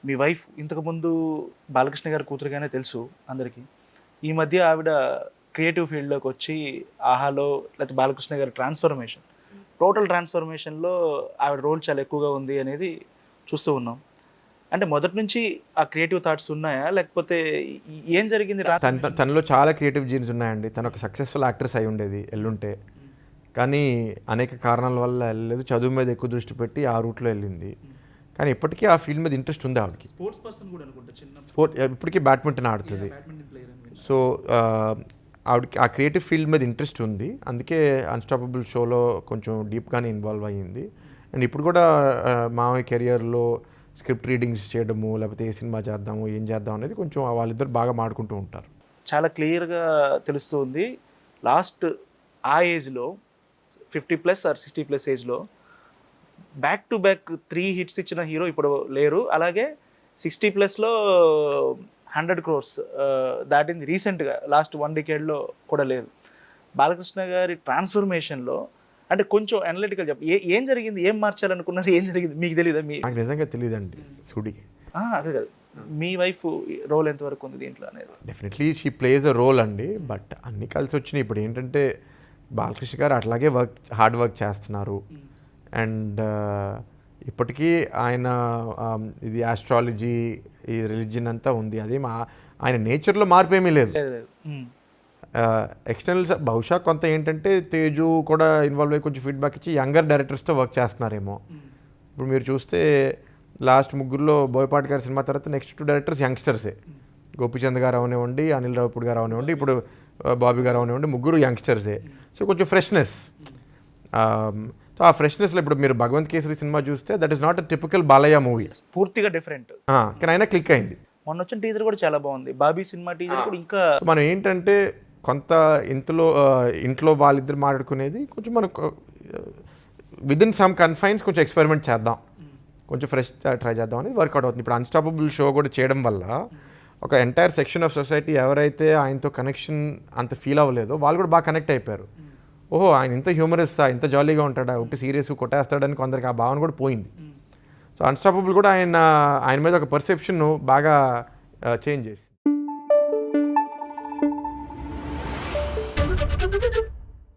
మీ wife ఇంతకుముందు బాలకృష్ణ గారి కూతురుగానే తెలుసు అందరికీ. ఈ మధ్య ఆవిడ క్రియేటివ్ ఫీల్డ్‌లోకి వచ్చి 'ఆహాలో' లేకపోతే బాలకృష్ణ గారి టోటల్ ట్రాన్స్‌ఫర్మేషన్‌లో ఆవిడ రోల్ చాలా ఎక్కువగా ఉంది అనేది చూస్తూ ఉన్నాం. అంటే మొదటి నుంచి ఆ క్రియేటివ్ థాట్స్ ఉన్నాయా? లేకపోతే ఏం జరిగింది తనలో చాలా క్రియేటివ్ జీన్స్ ఉన్నాయండి. తను ఒక సక్సెస్‌ఫుల్ యాక్ట్రెస్ అయి ఉండేది ఎల్లుంటే. కానీ అనేక కారణాల వల్ల వెళ్ళలేదు. చదువు మీద ఎక్కువ దృష్టి పెట్టి ఆ రూట్‌లో వెళ్ళింది. కానీ ఇప్పటికీ ఆ ఫీల్డ్ మీద ఇంట్రెస్ట్ ఉంది ఆవిడకి. స్పోర్ట్స్ పర్సన్ కూడా అనుకుంటా ఇప్పటికీ బ్యాడ్మింటన్ ఆడుతుంది. సో ఆవిడకి ఆ క్రియేటివ్ ఫీల్డ్ మీద ఇంట్రెస్ట్ ఉంది. అందుకే అన్‌స్టాపబుల్ షోలో కొంచెం డీప్‌గానే ఇన్వాల్వ్ అయ్యింది. అండ్ ఇప్పుడు కూడా మామయ్య కెరియర్లో స్క్రిప్ట్ రీడింగ్స్ చేయడము, లేకపోతే ఏ సినిమా చేద్దాము, ఏం చేద్దాం అనేది కొంచెం వాళ్ళిద్దరు బాగా మాడుకుంటూ ఉంటారు. చాలా క్లియర్గా తెలుస్తుంది. లాస్ట్ ఆ ఏజ్లో 50+ ఆర్ 60+ ఏజ్లో బ్యాక్ టు బ్యాక్ 3 హిట్స్ ఇచ్చిన హీరో ఇప్పుడు లేరు. అలాగే 60+లో 100 crores దాటింది రీసెంట్గా లాస్ట్ 1 డికేడ్లో కూడా లేదు. బాలకృష్ణ గారి ట్రాన్స్ఫర్మేషన్లో అంటే కొంచెం అనలిటికల్ ఏం జరిగింది, ఏం మార్చాలనుకున్నారు, ఏం జరిగింది మీకు తెలియదా? నాకు నిజంగా తెలియదండి సుడి. అదే కదా, మీ వైఫ్ రోల్ ఎంతవరకు ఉంది దీంట్లో అనేది? Definitely she plays a role అండి. బట్ అన్ని కలిసి వచ్చినాయి. ఇప్పుడు ఏంటంటే బాలకృష్ణ గారు అట్లాగే హార్డ్ వర్క్ చేస్తున్నారు. అండ్ ఇప్పటికీ ఆయన ఇది ఆస్ట్రాలజీ, ఈ రిలీజియన్ అంతా ఉంది. అదేం ఆయన నేచర్లో మార్పు ఏమీ లేదు. ఎక్స్టర్నల్స్ బహుశా కొంత ఏంటంటే తేజు కూడా ఇన్వాల్వ్ అయ్యి కొంచెం ఫీడ్బ్యాక్ ఇచ్చి యంగర్ డైరెక్టర్స్తో వర్క్ చేస్తున్నారేమో. ఇప్పుడు మీరు చూస్తే లాస్ట్ ముగ్గురులో బోయపాటి గారి సినిమా తర్వాత నెక్స్ట్ 2 డైరెక్టర్స్ యంగ్స్టర్సే. గోపిచంద్ గారు అవనివ్వండి, అనిల్ రావిపూడి గారు అవనివ్వండి, ఇప్పుడు బాబీ గారు అవనివ్వండి, ముగ్గురు యంగ్స్టర్సే. సో కొంచెం ఫ్రెష్నెస్. సో ఆ ఫ్రెష్నెస్లో ఇప్పుడు మీరు భగవంత్ కేసరి సినిమా చూస్తే that is not a typical Balayya movie, పూర్తిగా డిఫరెంట్. కానీ అయినా క్లిక్ అయింది. మొన్న వచ్చిన టీజర్ కూడా చాలా బాగుంది. బాబీ సినిమా టీజర్ కూడా ఇంకా మనం ఏంటంటే కొంత ఇంట్లో వాళ్ళిద్దరు మాట్లాడుకునేది కొంచెం మనకు విదిన్ సమ్ కన్ఫైన్స్ కొంచెం ఎక్స్పెరిమెంట్ చేద్దాం, కొంచెం ఫ్రెష్ ట్రై చేద్దాం అనేది వర్కౌట్ అవుతుంది. ఇప్పుడు అన్‌స్టాపబుల్ షో కూడా చేయడం వల్ల ఒక ఎంటైర్ సెక్షన్ ఆఫ్ సొసైటీ ఎవరైతే ఆయనతో కనెక్షన్ అంత ఫీల్ అవ్వలేదో వాళ్ళు కూడా బాగా కనెక్ట్ అయిపోయారు. ఓహో, ఆయన ఇంత హ్యూమరస్, ఇంత జాలీగా ఉంటాడా, ఒకటి సీరియస్గా కొట్టేస్తాడని కొందరికి ఆ భావన కూడా పోయింది. సో అన్‌స్టాపబుల్ కూడా ఆయన మీద ఒక పర్సెప్షన్ బాగా చేంజ్ చేసి